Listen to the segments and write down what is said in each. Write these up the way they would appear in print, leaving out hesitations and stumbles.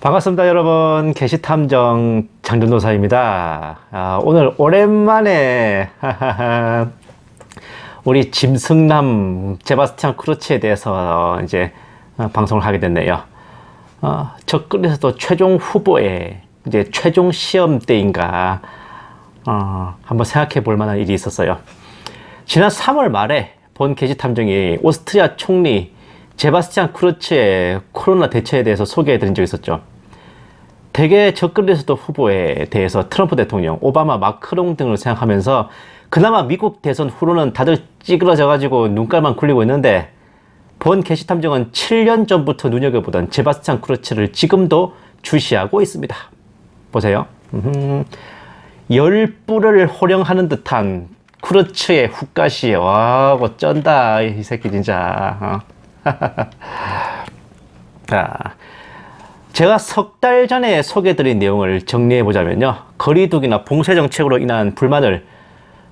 반갑습니다, 여러분. 게시탐정 장전도사입니다. 오늘 오랜만에 우리 짐승남 제바스찬 크루츠에 대해서 이제 방송을 하게 됐네요. 적글에서도 최종 후보에 이제 최종 시험 때인가 한번 생각해 볼 만한 일이 있었어요. 지난 3월 말에 본 게시탐정이 오스트리아 총리 제바스찬 크루츠의 코로나 대처에 대해서 소개해 드린 적이 있었죠. 대개 적글에서도 후보에 대해서 트럼프 대통령, 오바마, 마크롱 등을 생각하면서 그나마 미국 대선 후로는 다들 찌그러져 가지고 눈깔만 굴리고 있는데, 본 게시탐정은 7년 전부터 눈여겨보던 제바스찬 크루츠를 지금도 주시하고 있습니다. 보세요. 열불을 호령하는 듯한 크루츠의 훅가시. 와, 뭐 쩐다 이 새끼 진짜. 자, 제가 석 달 전에 소개해드린 내용을 정리해보자면요. 거리두기나 봉쇄 정책으로 인한 불만을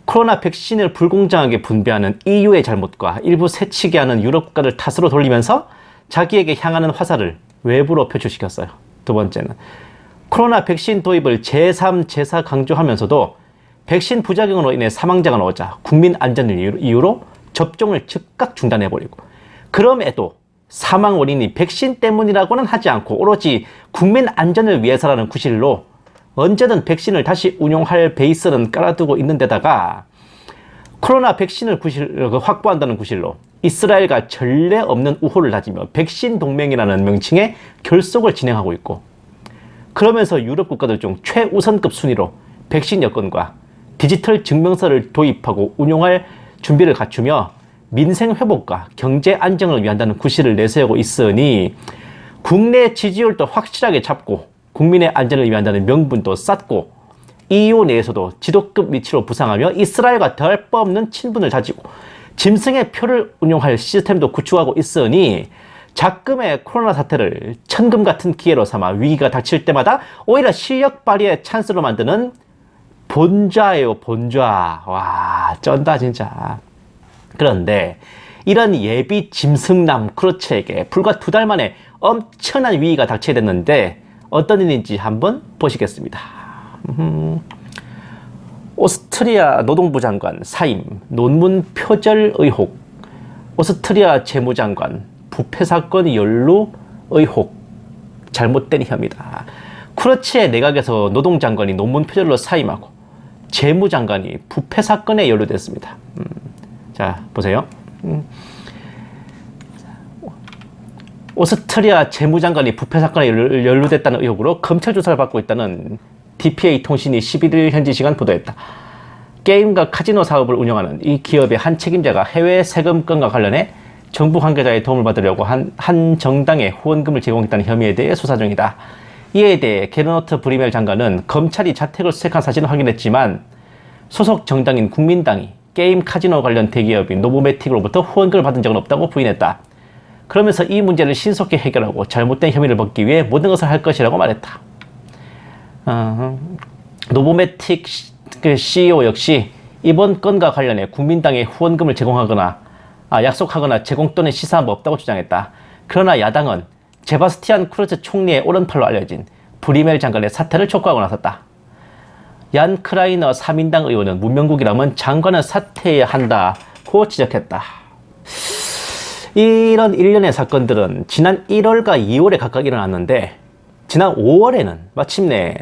코로나 백신을 불공정하게 분배하는 EU의 잘못과 일부 새치기 하는 유럽 국가를 탓으로 돌리면서 자기에게 향하는 화살을 외부로 표출시켰어요. 두 번째는 코로나 백신 도입을 제3, 제4 강조하면서도 백신 부작용으로 인해 사망자가 나오자 국민 안전을 이유로 접종을 즉각 중단해버리고, 그럼에도 사망 원인이 백신 때문이라고는 하지 않고 오로지 국민 안전을 위해서라는 구실로 언제든 백신을 다시 운용할 베이스는 깔아두고 있는 데다가 코로나 백신을 확보한다는 구실로 이스라엘과 전례 없는 우호를 다지며 백신 동맹이라는 명칭의 결속을 진행하고 있고, 그러면서 유럽 국가들 중 최우선급 순위로 백신 여권과 디지털 증명서를 도입하고 운용할 준비를 갖추며 민생 회복과 경제 안정을 위한다는 구실을 내세우고 있으니 국내 지지율도 확실하게 잡고 국민의 안전을 위한다는 명분도 쌓고 EU 내에서도 지도급 위치로 부상하며 이스라엘과 더할 바 없는 친분을 다지고 짐승의 표를 운용할 시스템도 구축하고 있으니 작금의 코로나 사태를 천금 같은 기회로 삼아 위기가 닥칠 때마다 오히려 실력 발휘의 찬스로 만드는 본좌예요, 본좌. 와, 쩐다 진짜. 그런데 이런 예비 짐승남 크루츠에게 불과 2달 만에 엄청난 위기가 닥치게 됐는데 어떤 일인지 한번 보시겠습니다. 오스트리아 노동부 장관 사임, 논문 표절 의혹, 오스트리아 재무장관 부패 사건 연루 의혹, 잘못된 혐의다. 크루츠의 내각에서 노동장관이 논문 표절로 사임하고 재무장관이 부패 사건에 연루됐습니다. 자, 보세요. 오스트리아 재무장관이 부패 사건에 연루됐다는 의혹으로 검찰 조사를 받고 있다는 DPA 통신이 11일 현지 시간 보도했다. 게임과 카지노 사업을 운영하는 이 기업의 한 책임자가 해외 세금 건과 관련해 정부 관계자의 도움을 받으려고 한 정당에 후원금을 제공했다는 혐의에 대해 수사 중이다. 이에 대해 게르노트 브리멜 장관은 검찰이 자택을 수색한 사실을 확인했지만 소속 정당인 국민당이 게임 카지노 관련 대기업인 노보메틱으로부터 후원금을 받은 적은 없다고 부인했다. 그러면서 이 문제를 신속히 해결하고 잘못된 혐의를 벗기 위해 모든 것을 할 것이라고 말했다. 노보메틱 CEO 역시 이번 건과 관련해 국민당에 후원금을 제공하거나 약속하거나 제공 또는 시사한 바 없다고 주장했다. 그러나 야당은 제바스티안 크루츠 총리의 오른팔로 알려진 브리멜 장관의 사퇴를 촉구하고 나섰다. 얀 크라이너 3인당 의원은 문명국이라면 장관은 사퇴해야 한다고 지적했다. 이런 일련의 사건들은 지난 1월과 2월에 각각 일어났는데 지난 5월에는 마침내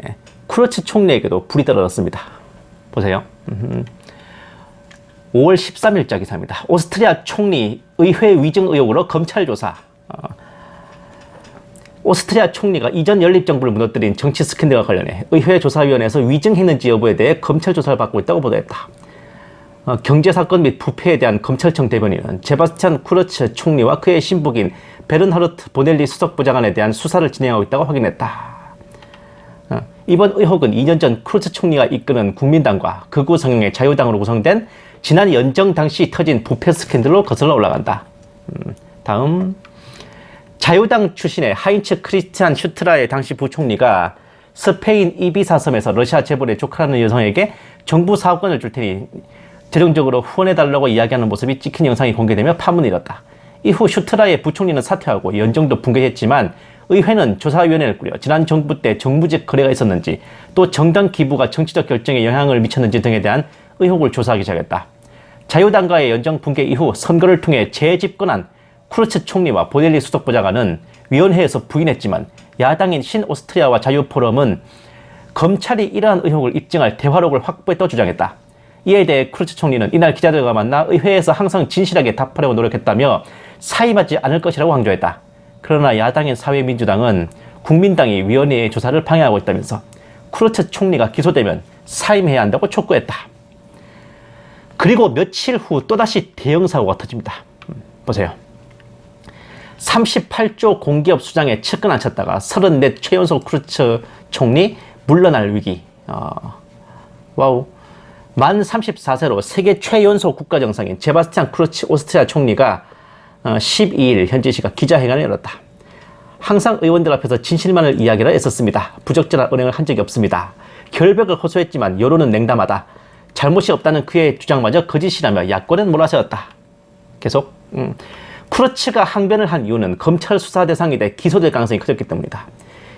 크루츠 총리에게도 불이 떨어졌습니다. 보세요. 5월 13일자 기사입니다. 오스트리아 총리 의회 위증 의혹으로 검찰 조사. 오스트리아 총리가 이전 연립정부를 무너뜨린 정치 스캔들과 관련해 의회조사위원회에서 위증했는지 여부에 대해 검찰 조사를 받고 있다고 보도했다. 경제사건 및 부패에 대한 검찰청 대변인은 제바스찬 크루츠 총리와 그의 신복인 베른하르트 보넬리 수석부장관에 대한 수사를 진행하고 있다고 확인했다. 이번 의혹은 2년 전 크루츠 총리가 이끄는 국민당과 극우 성향의 자유당으로 구성된 지난 연정 당시 터진 부패 스캔들로 거슬러 올라간다. 다음, 자유당 출신의 하인츠 크리스티안 슈트라의 당시 부총리가 스페인 이비사 섬에서 러시아 재벌에 조카라는 여성에게 정부 사업권을 줄 테니 재정적으로 후원해달라고 이야기하는 모습이 찍힌 영상이 공개되며 파문이 일었다. 이후 슈트라의 부총리는 사퇴하고 연정도 붕괴했지만 의회는 조사위원회를 꾸려 지난 정부 때 정부직 거래가 있었는지 또 정당 기부가 정치적 결정에 영향을 미쳤는지 등에 대한 의혹을 조사하기 시작했다. 자유당과의 연정 붕괴 이후 선거를 통해 재집권한 쿠르츠 총리와 보넬리 수석보좌관은 위원회에서 부인했지만 야당인 신오스트리아와 자유포럼은 검찰이 이러한 의혹을 입증할 대화록을 확보했다고 주장했다. 이에 대해 쿠르츠 총리는 이날 기자들과 만나 의회에서 항상 진실하게 답하려고 노력했다며 사임하지 않을 것이라고 강조했다. 그러나 야당인 사회민주당은 국민당이 위원회의 조사를 방해하고 있다면서 쿠르츠 총리가 기소되면 사임해야 한다고 촉구했다. 그리고 며칠 후 또다시 대형 사고가 터집니다. 보세요. 38조 공기업 수장에 측근 앉혔다가 34 최연소 쿠르츠 총리 물러날 위기. 와우. 만 34세로 세계 최연소 국가정상인 세바스찬 쿠르츠 오스트리아 총리가 12일 현지 시각 기자회견을 열었다. 항상 의원들 앞에서 진실만을 이야기를 했었습니다. 부적절한 언행을 한 적이 없습니다. 결백을 호소했지만 여론은 냉담하다. 잘못이 없다는 그의 주장마저 거짓이라며 야권은 몰아세웠다. 계속 쿠르츠가 항변을 한 이유는 검찰 수사 대상이 돼 기소될 가능성이 커졌기 때문이다.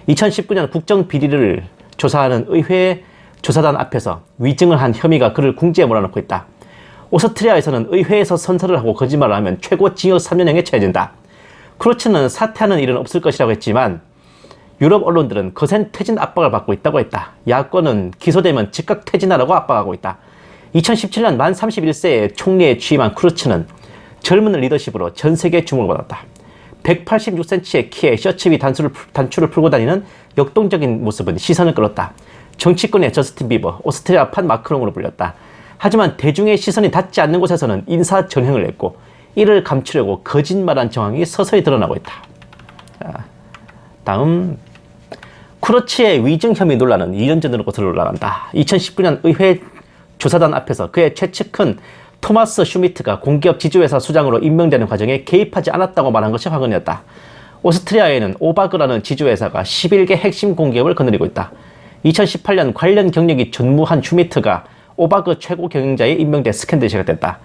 2019년 국정 비리를 조사하는 의회 조사단 앞에서 위증을 한 혐의가 그를 궁지에 몰아넣고 있다. 오스트리아에서는 의회에서 선서를 하고 거짓말을 하면 최고 징역 3년형에 처해진다. 쿠르츠는 사퇴하는 일은 없을 것이라고 했지만 유럽 언론들은 거센 퇴진 압박을 받고 있다고 했다. 야권은 기소되면 즉각 퇴진하라고 압박하고 있다. 2017년 만 31세에 총리에 취임한 쿠르츠는 젊은 리더십으로 전 세계에 주목을 받았다. 186cm의 키에 셔츠 위 단추를 풀고 다니는 역동적인 모습은 시선을 끌었다. 정치권의 저스틴 비버, 오스트리아판 마크롱으로 불렸다. 하지만 대중의 시선이 닿지 않는 곳에서는 인사 전횡을 했고 이를 감추려고 거짓말한 정황이 서서히 드러나고 있다. 자, 다음 쿠르츠의 위증 혐의 논란은 2년 전으로 거슬러 올라간다. 2019년 의회 조사단 앞에서 그의 최측근 토마스 슈미트가 공기업 지주회사 수장으로 임명되는 과정에 개입하지 않았다고 말한 것이 화근이었다. 오스트리아에는 오바그라는 지주회사가 11개 핵심 공기업을 거느리고 있다. 2018년 관련 경력이 전무한 슈미트가 오바그 최고 경영자에 임명돼 스캔들이 시작됐다.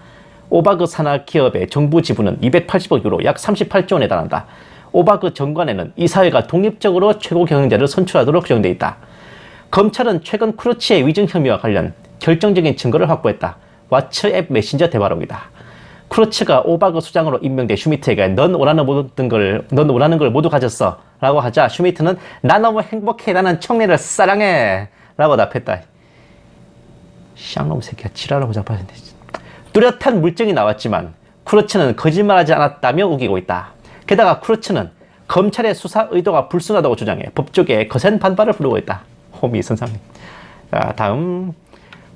오바그 산하 기업의 정부 지분은 280억 유로 약 38조 원에 달한다. 오바그 정관에는 이사회가 독립적으로 최고 경영자를 선출하도록 규정돼 있다. 검찰은 최근 쿠르츠의 위증 혐의와 관련 결정적인 증거를 확보했다. 왓츠앱 메신저 대화록이다. 쿠르츠가 오바그 수장으로 임명돼 슈미트에게 넌 원하는 걸 모두 가졌어 라고 하자 슈미트는 나 너무 행복해 나는 총리를 사랑해 라고 답했다. 쌍놈 새끼야 지랄하고 자빠졌네. 뚜렷한 물증이 나왔지만 쿠르츠는 거짓말하지 않았다며 우기고 있다. 게다가 쿠르츠는 검찰의 수사 의도가 불순하다고 주장해 법조계에 거센 반발을 부르고 있다. 호미 선상님. 자, 다음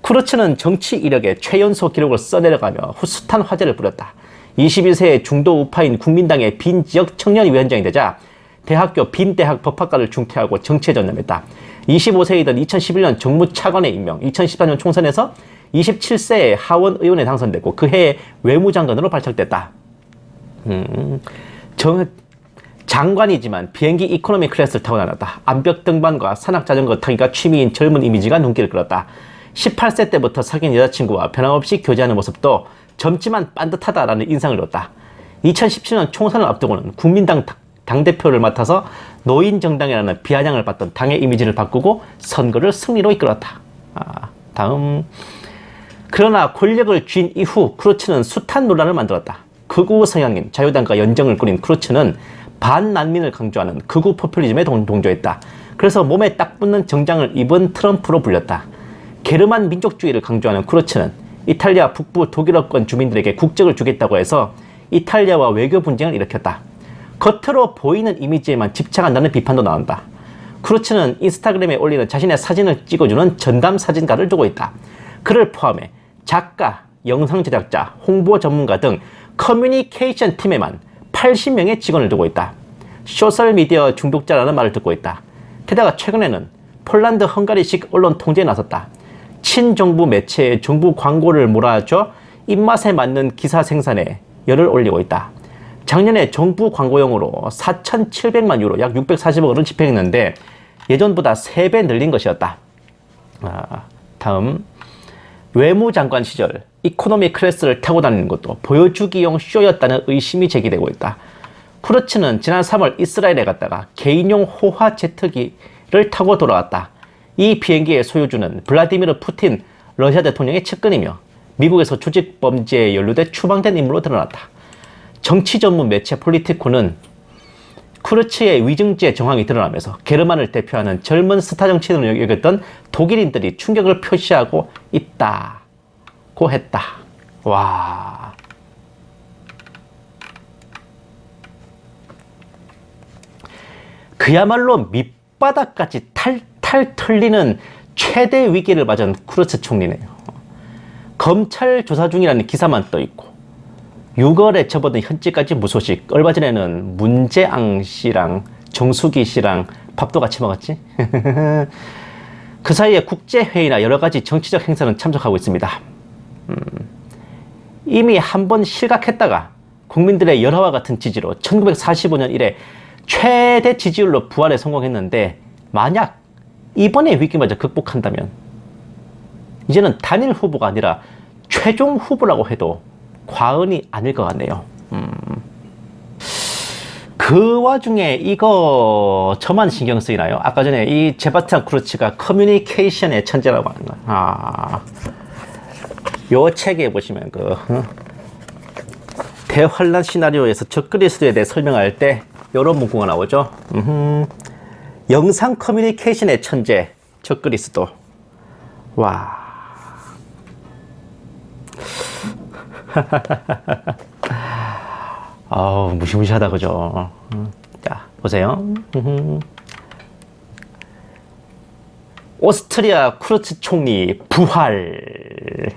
쿠르츠는 정치 이력에 최연소 기록을 써내려가며 숱한 화제를 부렸다. 21세의 중도 우파인 국민당의 빈 지역 청년위원장이 되자 대학교 빈대학 법학과를 중퇴하고 정치에 전념했다. 25세이던 2011년 정무차관에 임명, 2014년 총선에서 27세에 하원 의원에 당선됐고 그 해에 외무장관으로 발탁됐다. 장관이지만 비행기 이코노미 클래스를 타고 다녔다. 암벽 등반과 산악자전거 타기가 취미인 젊은 이미지가 눈길을 끌었다. 18세 때부터 사귄 여자친구와 변함없이 교제하는 모습도 젊지만 빤듯하다라는 인상을 얻었다. 2017년 총선을 앞두고는 국민당 당대표를 맡아서 노인정당이라는 비아냥을 받던 당의 이미지를 바꾸고 선거를 승리로 이끌었다. 다음 그러나 권력을 쥔 이후 쿠르츠는 숱한 논란을 만들었다. 극우 성향인 자유당과 연정을 꾸린 쿠르츠는 반난민을 강조하는 극우 포퓰리즘에 동조했다. 그래서 몸에 딱 붙는 정장을 입은 트럼프로 불렸다. 게르만 민족주의를 강조하는 쿠르츠는 이탈리아 북부 독일어권 주민들에게 국적을 주겠다고 해서 이탈리아와 외교 분쟁을 일으켰다. 겉으로 보이는 이미지에만 집착한다는 비판도 나온다. 쿠르츠는 인스타그램에 올리는 자신의 사진을 찍어주는 전담 사진가를 두고 있다. 그를 포함해 작가, 영상 제작자, 홍보 전문가 등 커뮤니케이션 팀에만 80명의 직원을 두고 있다. 소셜미디어 중독자라는 말을 듣고 있다. 게다가 최근에는 폴란드 헝가리식 언론 통제에 나섰다. 친정부 매체에 정부 광고를 몰아줘 입맛에 맞는 기사 생산에 열을 올리고 있다. 작년에 정부 광고용으로 4,700만 유로 약 640억 원을 집행했는데 예전보다 3배 늘린 것이었다. 다음 외무장관 시절 이코노미 클래스를 타고 다니는 것도 보여주기용 쇼였다는 의심이 제기되고 있다. 쿠르츠는 지난 3월 이스라엘에 갔다가 개인용 호화 제트기를 타고 돌아왔다. 이 비행기의 소유주는 블라디미르 푸틴 러시아 대통령의 측근이며 미국에서 조직 범죄에 연루돼 추방된 인물로 드러났다. 정치 전문 매체 폴리티코는 쿠르츠의 위증죄 정황이 드러나면서 게르만을 대표하는 젊은 스타 정치인으로 여겼던 독일인들이 충격을 표시하고 있다고 했다. 와. 그야말로 밑바닥까지 탈탈 털리는 최대 위기를 맞은 쿠르츠 총리네요. 검찰 조사 중이라는 기사만 떠있고 6월에 접어든 현지까지 무소식. 얼마 전에는 문재앙 씨랑 정수기 씨랑 밥도 같이 먹었지? 그 사이에 국제회의나 여러가지 정치적 행사는 참석하고 있습니다. 이미 한 번 실각했다가 국민들의 열화와 같은 지지로 1945년 이래 최대 지지율로 부활에 성공했는데 만약 이번에 위기마저 극복한다면 이제는 단일 후보가 아니라 최종 후보라고 해도 과언이 아닐 것 같네요. 그 와중에 이거 저만 신경 쓰이나요? 아까 전에 이 세바스찬 쿠르츠가 커뮤니케이션의 천재라고 하는 거. 요 책에 보시면 대환란 시나리오에서 적그리스도에 대해 설명할 때 이런 문구가 나오죠. 영상 커뮤니케이션의 천재 적그리스도. 와. 무시무시하다 그죠. 자 보세요. 오스트리아 쿠르츠 총리 부활.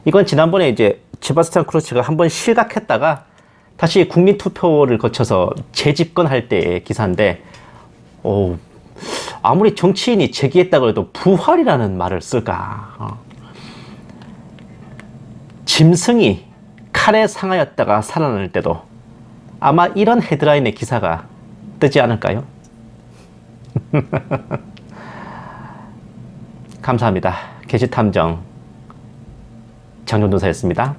이건 지난번에 이제 세바스찬 쿠르츠가 한번 실각했다가 다시 국민 투표를 거쳐서 재집권할 때의 기사인데, 아무리 정치인이 제기했다고 해도 부활이라는 말을 쓸까? 짐승이 칼에 상하였다가 살아날 때도 아마 이런 헤드라인의 기사가 뜨지 않을까요? 감사합니다. 게시탐정 장정도사였습니다.